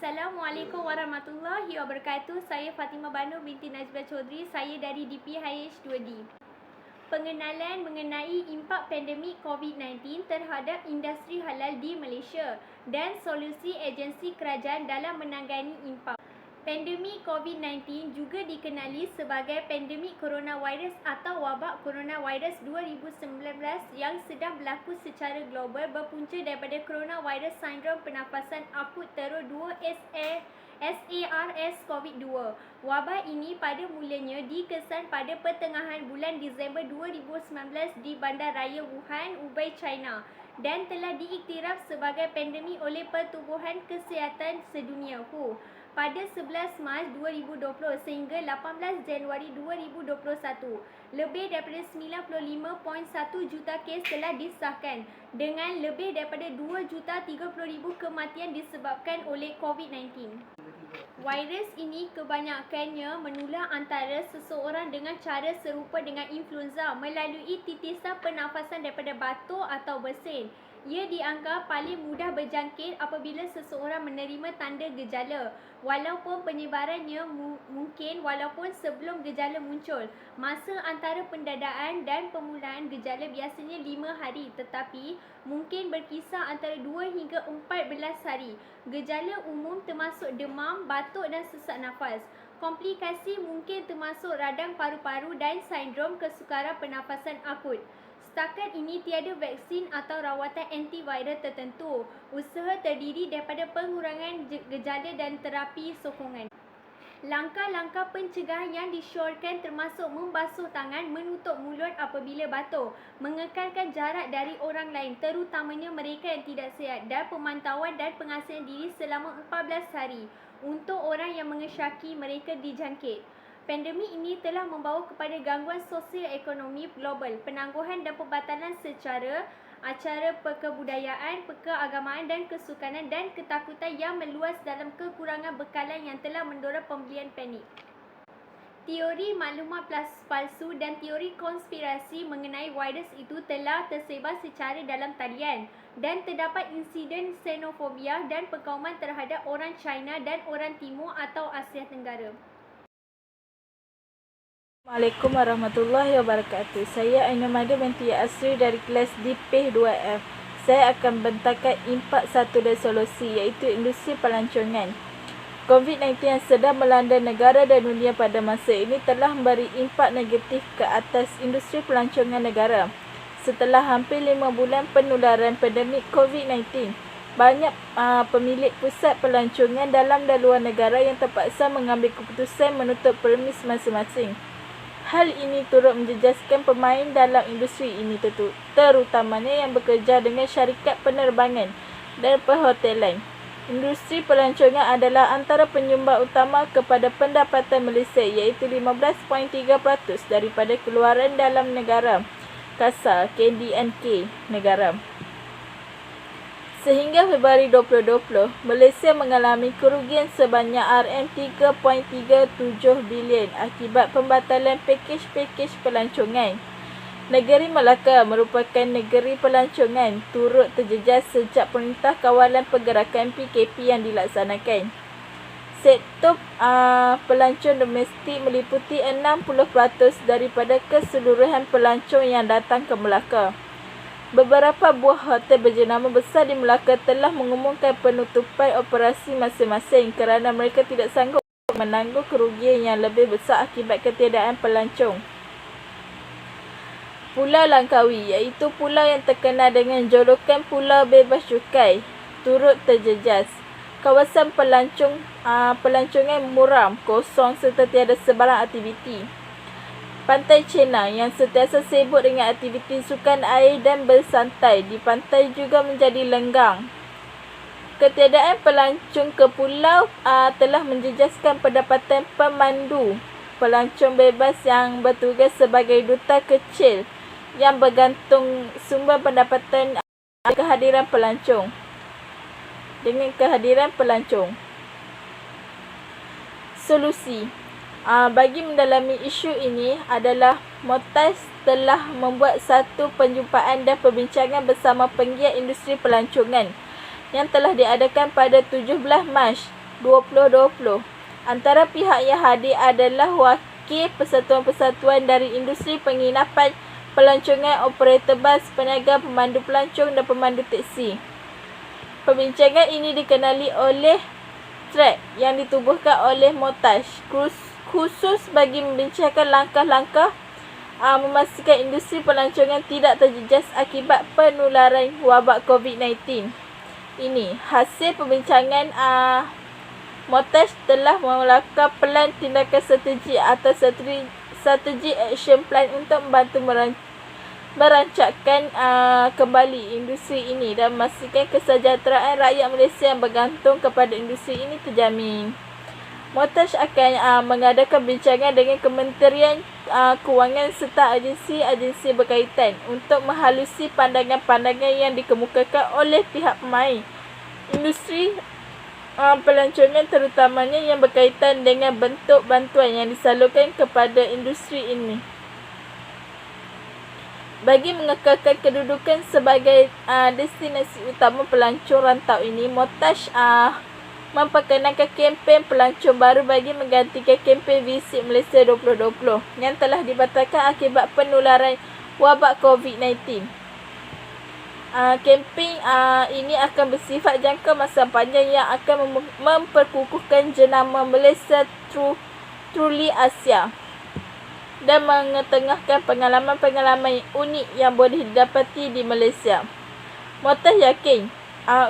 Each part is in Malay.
Assalamualaikum warahmatullahi wabarakatuh. Saya Fatimah Banu binti Najibah Chaudhry. Saya dari DPIH 2D. Pengenalan mengenai impak pandemik COVID-19 terhadap industri halal di Malaysia dan solusi agensi kerajaan dalam menangani impak. Pandemik COVID-19 juga dikenali sebagai pandemik coronavirus atau wabak coronavirus 2019 yang sedang berlaku secara global berpunca daripada coronavirus sindrom pernafasan akut teruk 2 SARS-CoV-2. Wabak ini pada mulanya dikesan pada pertengahan bulan Disember 2019 di Bandar Raya Wuhan, Hubei, China dan telah diiktiraf sebagai pandemik oleh Pertubuhan Kesihatan Sedunia WHO pada 11 Mac 2020 sehingga 18 Januari 2021. Lebih daripada 95.1 juta kes telah disahkan dengan lebih daripada 2,30,000 kematian disebabkan oleh COVID-19. Virus ini kebanyakannya menular antara seseorang dengan cara serupa dengan influenza melalui titisan pernafasan daripada batuk atau bersin. Ia dianggap paling mudah berjangkit apabila seseorang menerima tanda gejala. Walaupun penyebarannya mungkin walaupun sebelum gejala muncul. Masa antara pendadaan dan permulaan gejala biasanya 5 hari tetapi mungkin berkisar antara 2 hingga 14 hari. Gejala umum termasuk demam, batuk dan sesak nafas. Komplikasi mungkin termasuk radang paru-paru dan sindrom kesukaran pernafasan akut. Setakat ini tiada vaksin atau rawatan antiviral tertentu. Usaha terdiri daripada pengurangan gejala dan terapi sokongan. Langkah-langkah pencegahan yang disyorkan termasuk membasuh tangan, menutup mulut apabila batuk, mengekalkan jarak dari orang lain terutamanya mereka yang tidak sihat dan pemantauan dan pengasihan diri selama 14 hari untuk orang yang mengesyaki mereka dijangkit. Pandemik ini telah membawa kepada gangguan sosial ekonomi global, penangguhan dan pembatalan secara acara kebudayaan, keagamaan dan kesukanan dan ketakutan yang meluas dalam kekurangan bekalan yang telah mendorong pembelian panik. Teori maklumat palsu dan teori konspirasi mengenai virus itu telah tersebar secara dalam talian dan terdapat insiden xenofobia dan perkauman terhadap orang China dan orang Timur atau Asia Tenggara. Assalamualaikum warahmatullahi wabarakatuh. Saya Ainamada binti Asri dari kelas DPIH2F. Saya akan bentangkan impak satu dan solusi iaitu industri pelancongan. COVID-19 yang sedang melanda negara dan dunia pada masa ini telah memberi impak negatif ke atas industri pelancongan negara. Setelah hampir 5 bulan penularan pandemik COVID-19, banyak pemilik pusat pelancongan dalam dan luar negara yang terpaksa mengambil keputusan menutup premis masing-masing. Hal ini turut menjejaskan pemain dalam industri ini terutamanya yang bekerja dengan syarikat penerbangan dan perhotelan. Industri pelancongan adalah antara penyumbang utama kepada pendapatan Malaysia iaitu 15.3% daripada keluaran dalam negara kasar KDNK negara. Sehingga Februari 2020, Malaysia mengalami kerugian sebanyak RM3.37 bilion akibat pembatalan pakej-pakej pelancongan. Negeri Melaka merupakan negeri pelancongan turut terjejas sejak Perintah Kawalan Pergerakan PKP yang dilaksanakan. Sektor pelancong domestik meliputi 60% daripada keseluruhan pelancong yang datang ke Melaka. Beberapa buah hotel berjenama besar di Melaka telah mengumumkan penutupan operasi masing-masing kerana mereka tidak sanggup menanggung kerugian yang lebih besar akibat ketiadaan pelancong. Pulau Langkawi iaitu pulau yang terkenal dengan julukan Pulau Bebas Cukai turut terjejas. Kawasan pelancongan muram, kosong serta tiada sebarang aktiviti. Pantai China yang sentiasa sibuk dengan aktiviti sukan air dan bersantai di pantai juga menjadi lenggang. Ketiadaan pelancong ke pulau telah menjejaskan pendapatan pemandu pelancong bebas yang bertugas sebagai duta kecil yang bergantung sumber pendapatan kehadiran pelancong. Solusi bagi mendalami isu ini adalah MOTAS telah membuat satu perjumpaan dan perbincangan bersama penggiat industri pelancongan yang telah diadakan pada 17 Mac 2020. Antara pihak yang hadir adalah wakil persatuan-persatuan dari industri penginapan, pelancongan, operator bas, peniaga, pemandu pelancong dan pemandu teksi. Perbincangan ini dikenali oleh track yang ditubuhkan oleh montaj khusus bagi membincangkan langkah-langkah memastikan industri pelancongan tidak terjejas akibat penularan wabak COVID-19. Ini hasil perbincangan montaj telah melakukan pelan tindakan strategi atau strategi action plan untuk membantu merancangkan kembali industri ini dan memastikan kesejahteraan rakyat Malaysia yang bergantung kepada industri ini terjamin. Montaj akan mengadakan bincangan dengan Kementerian Kewangan serta agensi-agensi berkaitan untuk menghalusi pandangan-pandangan yang dikemukakan oleh pihak pemain industri pelancongan, terutamanya yang berkaitan dengan bentuk bantuan yang disalurkan kepada industri ini. Bagi mengekalkan kedudukan sebagai destinasi utama pelancong rantau ini, montaj memperkenalkan kempen pelancong baru bagi menggantikan kempen Visit Malaysia 2020 yang telah dibatalkan akibat penularan wabak COVID-19. Kempen ini akan bersifat jangka masa panjang yang akan memperkukuhkan jenama Malaysia Truly Asia dan mengetengahkan pengalaman-pengalaman unik yang boleh didapati di Malaysia. Montaj yakin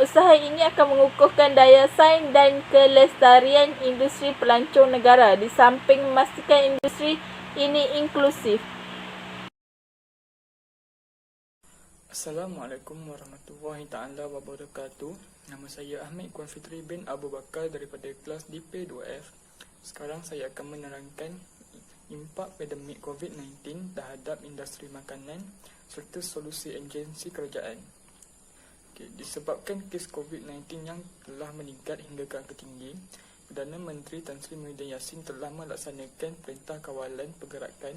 usaha ini akan mengukuhkan daya saing dan kelestarian industri pelancong negara di samping memastikan industri ini inklusif. Assalamualaikum warahmatullahi taala wabarakatuh. Nama saya Ahmad Kuan Fitri bin Abu Bakar daripada kelas DP2F. Sekarang saya akan menerangkan impak pandemik COVID-19 terhadap industri makanan serta solusi agensi kerajaan. Disebabkan kes COVID-19 yang telah meningkat hingga ke angka tinggi, Perdana Menteri Tan Sri Muhyiddin Yassin telah melaksanakan Perintah Kawalan Pergerakan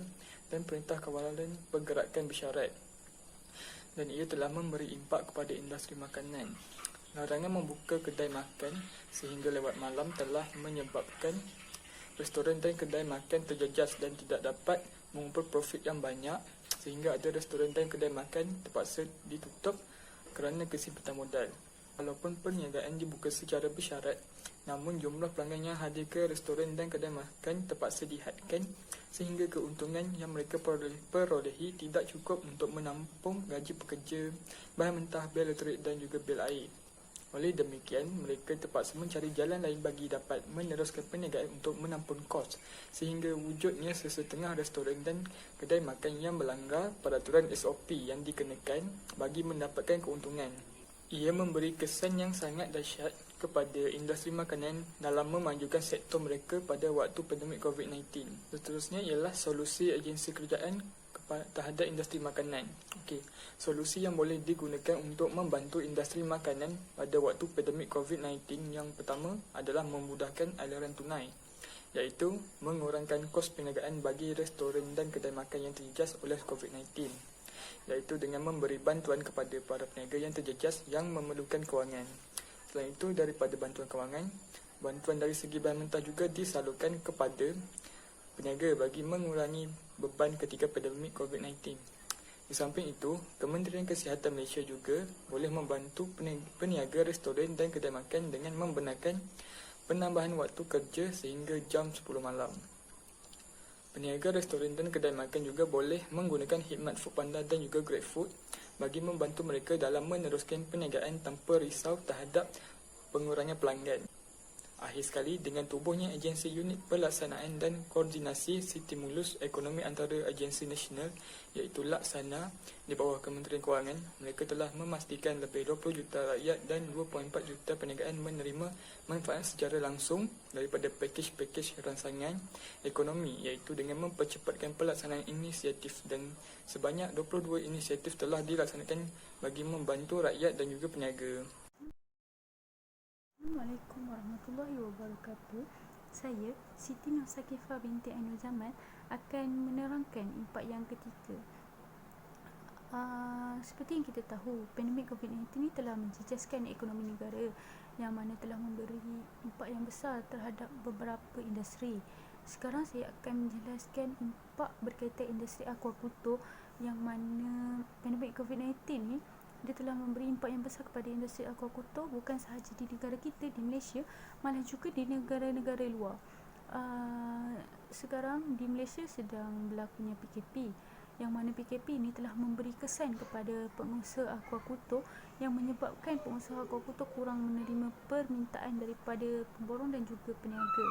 dan Perintah Kawalan Pergerakan Bersyarat, dan ia telah memberi impak kepada industri makanan. Larangan membuka kedai makan sehingga lewat malam telah menyebabkan restoran dan kedai makan terjejas dan tidak dapat mengumpul profit yang banyak, sehingga ada restoran dan kedai makan terpaksa ditutup kerana kesimpitan modal. Walaupun perniagaan dibuka secara bersyarat, namun jumlah pelanggan yang hadir ke restoran dan kedai makan terpaksa dihadkan sehingga keuntungan yang mereka perolehi tidak cukup untuk menampung gaji pekerja, bahan mentah, bil elektrik dan juga bil air. Oleh demikian, mereka terpaksa mencari jalan lain bagi dapat meneruskan perniagaan untuk menampung kos, sehingga wujudnya sesetengah restoran dan kedai makan yang melanggar peraturan SOP yang dikenakan bagi mendapatkan keuntungan. Ia memberi kesan yang sangat dahsyat kepada industri makanan dalam memajukan sektor mereka pada waktu pandemik COVID-19. Seterusnya ialah solusi agensi kerajaan terhadap industri makanan. Solusi yang boleh digunakan untuk membantu industri makanan pada waktu pandemik COVID-19 yang pertama adalah memudahkan aliran tunai, iaitu mengurangkan kos perniagaan bagi restoran dan kedai makan yang terjejas oleh COVID-19, iaitu dengan memberi bantuan kepada para peniaga yang terjejas yang memerlukan kewangan. Selain itu, daripada bantuan kewangan, bantuan dari segi bahan mentah juga disalurkan kepada peniaga bagi mengurangi beban ketika pandemik COVID-19. Di samping itu, Kementerian Kesihatan Malaysia juga boleh membantu peniaga restoran dan kedai makan dengan membenarkan penambahan waktu kerja sehingga jam 10 malam. Peniaga restoran dan kedai makan juga boleh menggunakan khidmat Foodpanda dan juga GrabFood bagi membantu mereka dalam meneruskan perniagaan tanpa risau terhadap pengurangan pelanggan. Akhir sekali, dengan tubuhnya agensi unit pelaksanaan dan koordinasi stimulus ekonomi antara agensi nasional iaitu Laksana di bawah Kementerian Kewangan, mereka telah memastikan lebih 20 juta rakyat dan 2.4 juta perniagaan menerima manfaat secara langsung daripada pakej-pakej rangsangan ekonomi, iaitu dengan mempercepatkan pelaksanaan inisiatif, dan sebanyak 22 inisiatif telah dilaksanakan bagi membantu rakyat dan juga peniaga. Assalamualaikum warahmatullahi wabarakatuh. Saya, Siti Nur Sakifah binti Ainul Zaman, akan menerangkan impak yang ketiga. Seperti yang kita tahu, pandemik COVID-19 ini telah menjejaskan ekonomi negara yang mana telah memberi impak yang besar terhadap beberapa industri. Sekarang saya akan menjelaskan impak berkaitan industri aquaculture, yang mana pandemik COVID-19 ni dia telah memberi impak yang besar kepada industri aquaculture, bukan sahaja di negara kita, di Malaysia, malah juga di negara-negara luar. Sekarang di Malaysia sedang berlakunya PKP, yang mana PKP ini telah memberi kesan kepada pengusaha aquaculture, yang menyebabkan pengusaha aquaculture kurang menerima permintaan daripada pemborong dan juga peniaga.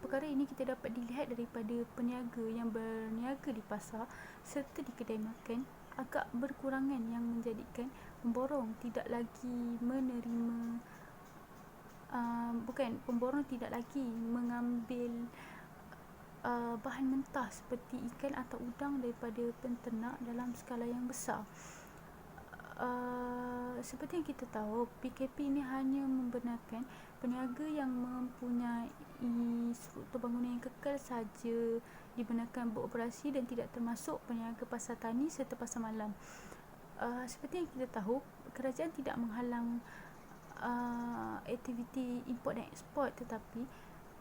Perkara ini kita dapat dilihat daripada peniaga yang berniaga di pasar serta di kedai makan agak berkurangan, yang menjadikan pemborong tidak lagi menerima pemborong tidak lagi mengambil bahan mentah seperti ikan atau udang daripada penternak dalam skala yang besar. Seperti yang kita tahu, PKP ini hanya membenarkan peniaga yang mempunyai struktur bangunan yang kekal sahaja dibenarkan beroperasi, dan tidak termasuk peniaga pasar tani serta pasar malam. Seperti yang kita tahu, kerajaan tidak menghalang aktiviti import dan ekspor, tetapi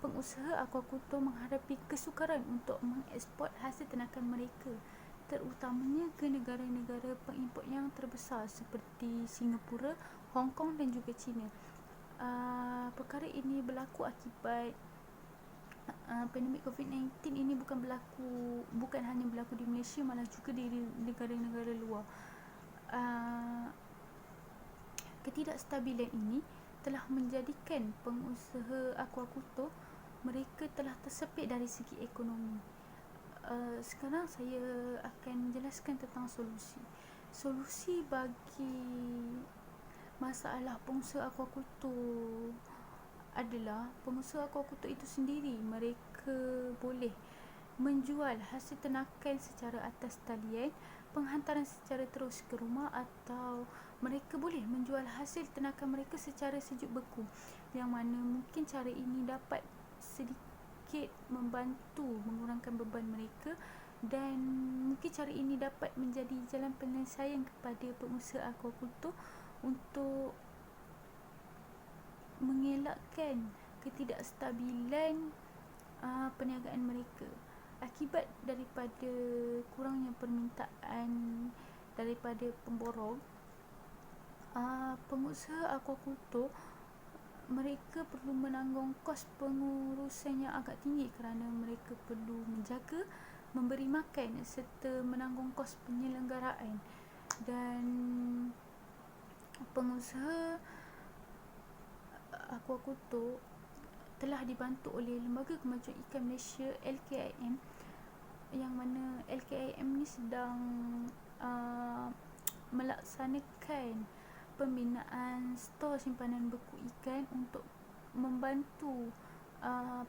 pengusaha aquaculture menghadapi kesukaran untuk mengeksport hasil ternakan mereka, terutamanya ke negara-negara pengimport yang terbesar seperti Singapura, Hong Kong dan juga China. Perkara ini berlaku akibat pandemik COVID-19 ini bukan hanya berlaku di Malaysia, malah juga di negara-negara luar. Ketidakstabilan ini telah menjadikan pengusaha aquaculture mereka telah tersepit dari segi ekonomi. Sekarang saya akan menjelaskan tentang solusi bagi masalah pengusaha aquaculture adalah pengusaha aquaculture itu sendiri mereka boleh menjual hasil ternakan secara atas talian, penghantaran secara terus ke rumah, atau mereka boleh menjual hasil ternakan mereka secara sejuk beku, yang mana mungkin cara ini dapat sedikit membantu mengurangkan beban mereka, dan mungkin cara ini dapat menjadi jalan penyelesaian kepada pengusaha aquaculture untuk mengelakkan ketidakstabilan perniagaan mereka akibat daripada kurangnya permintaan daripada pemborong. Pengusaha aquaculture mereka perlu menanggung kos pengurusan yang agak tinggi kerana mereka perlu menjaga, memberi makan serta menanggung kos penyelenggaraan. Dan pengusaha aquaculture telah dibantu oleh Lembaga Kemajuan Ikan Malaysia LKIM, yang mana LKIM ni sedang melaksanakan pembinaan stor simpanan beku ikan untuk membantu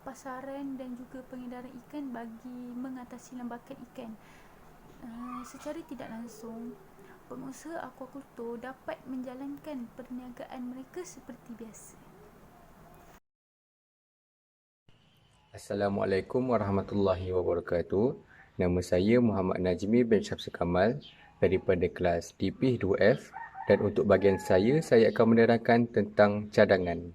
pasaran dan juga pengedaran ikan bagi mengatasi lambakan ikan. Secara tidak langsung, pengusaha aquaculture dapat menjalankan perniagaan mereka seperti biasa. Assalamualaikum warahmatullahi wabarakatuh. Nama saya Muhammad Najmi bin Syamsul Kamal daripada kelas DPH 2F, dan untuk bahagian saya akan menerangkan tentang cadangan.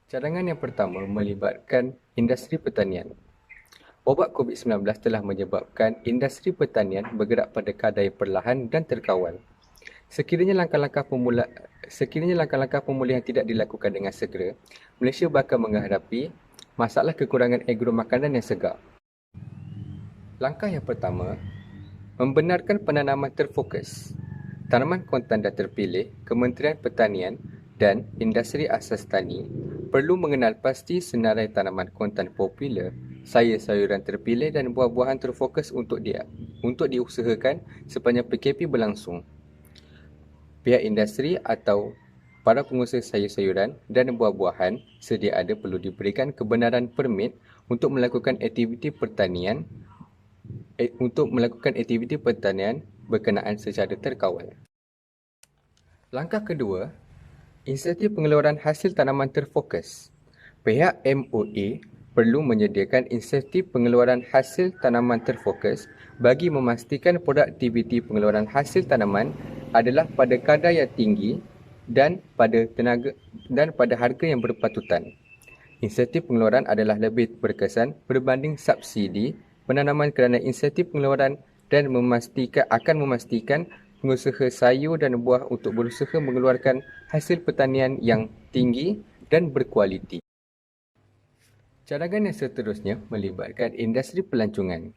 Cadangan yang pertama melibatkan industri pertanian. Wabak COVID-19 telah menyebabkan industri pertanian bergerak pada kadar yang perlahan dan terkawal. Sekiranya langkah-langkah pemulihan tidak dilakukan dengan segera, Malaysia bakal menghadapi masalah kekurangan agro makanan yang segar. Langkah yang pertama, membenarkan penanaman terfokus. Tanaman kontan dan terpilih, Kementerian Pertanian dan Industri Asas Tani perlu mengenal pasti senarai tanaman kontan popular, sayur-sayuran terpilih dan buah-buahan terfokus untuk diusahakan sepanjang PKP berlangsung. Pihak industri atau para pengusaha sayur-sayuran dan buah-buahan sedia ada perlu diberikan kebenaran permit untuk melakukan aktiviti pertanian berkenaan secara terkawal. Langkah kedua, insentif pengeluaran hasil tanaman terfokus. Pihak MOA perlu menyediakan insentif pengeluaran hasil tanaman terfokus bagi memastikan produktiviti pengeluaran hasil tanaman adalah pada kadar yang tinggi dan pada harga yang berpatutan. Insentif pengeluaran adalah lebih berkesan berbanding subsidi penanaman kerana insentif pengeluaran dan akan memastikan pengusaha sayur dan buah untuk berusaha mengeluarkan hasil pertanian yang tinggi dan berkualiti. Cadangan yang seterusnya melibatkan industri pelancongan.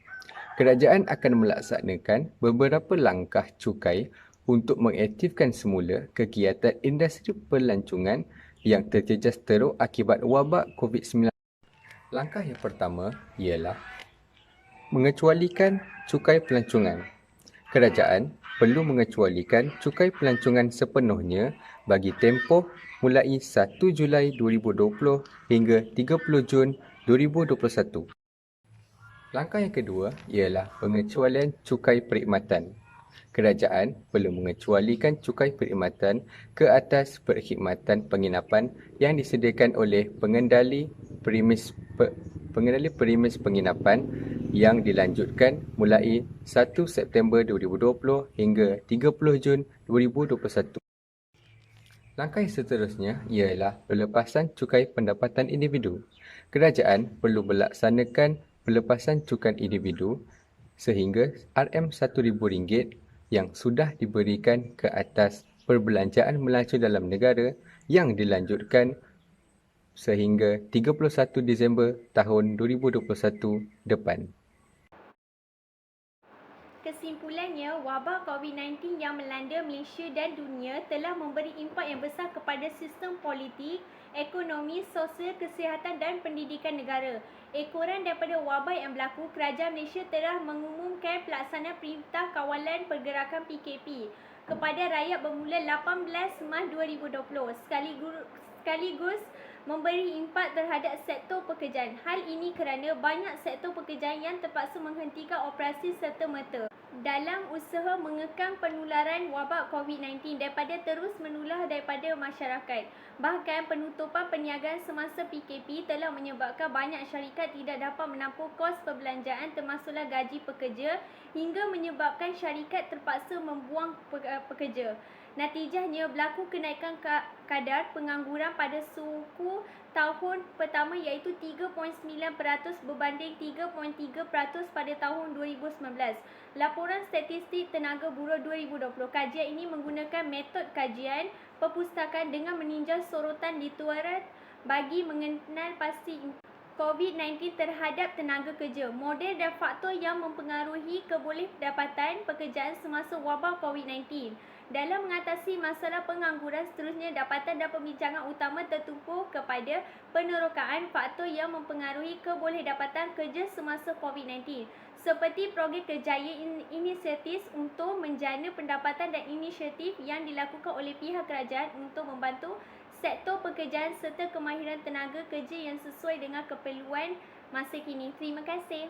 Kerajaan akan melaksanakan beberapa langkah cukai untuk mengaktifkan semula kegiatan industri pelancongan yang terjejas teruk akibat wabak COVID-19. Langkah yang pertama ialah mengecualikan cukai pelancongan. Kerajaan perlu mengecualikan cukai pelancongan sepenuhnya bagi tempoh mulai 1 Julai 2020 hingga 30 Jun 2021. Langkah yang kedua ialah pengecualian cukai perkhidmatan. Kerajaan perlu mengecualikan cukai perkhidmatan ke atas perkhidmatan penginapan yang disediakan oleh pengendali premis penginapan yang dilanjutkan mulai 1 September 2020 hingga 30 Jun 2021. Langkah yang seterusnya ialah pelepasan cukai pendapatan individu. Kerajaan perlu melaksanakan pelepasan cukai individu sehingga RM1,000 yang sudah diberikan ke atas perbelanjaan melancong dalam negara yang dilanjutkan sehingga 31 Disember tahun 2021 depan. Kesimpulannya, wabak COVID-19 yang melanda Malaysia dan dunia telah memberi impak yang besar kepada sistem politik, ekonomi, sosial, kesihatan dan pendidikan negara. Ekoran daripada wabak yang berlaku, Kerajaan Malaysia telah mengumumkan pelaksanaan Perintah Kawalan Pergerakan PKP kepada rakyat bermula 18 Mac 2020 sekaligus memberi impak terhadap sektor pekerjaan. Hal ini kerana banyak sektor pekerjaan yang terpaksa menghentikan operasi serta-merta dalam usaha mengekang penularan wabak COVID-19 daripada terus menular daripada masyarakat. Bahkan penutupan perniagaan semasa PKP telah menyebabkan banyak syarikat tidak dapat menampung kos perbelanjaan termasuklah gaji pekerja hingga menyebabkan syarikat terpaksa membuang pekerja. Natijahnya berlaku kenaikan kadar pengangguran pada suku tahun pertama iaitu 3.9% berbanding 3.3% pada tahun 2019. Laporan Statistik Tenaga Buruh 2020. Kajian ini menggunakan metod kajian perpustakaan dengan meninjau sorotan literat bagi mengenal pasti COVID-19 terhadap tenaga kerja, model dan faktor yang mempengaruhi kebolehdapatan pekerjaan semasa wabak COVID-19. Dalam mengatasi masalah pengangguran seterusnya, dapatan dan pembincangan utama tertumpu kepada penerokaan faktor yang mempengaruhi kebolehdapatan kerja semasa COVID-19 seperti program kerjaya inisiatif untuk menjana pendapatan dan inisiatif yang dilakukan oleh pihak kerajaan untuk membantu sektor pekerjaan serta kemahiran tenaga kerja yang sesuai dengan keperluan masa kini. Terima kasih.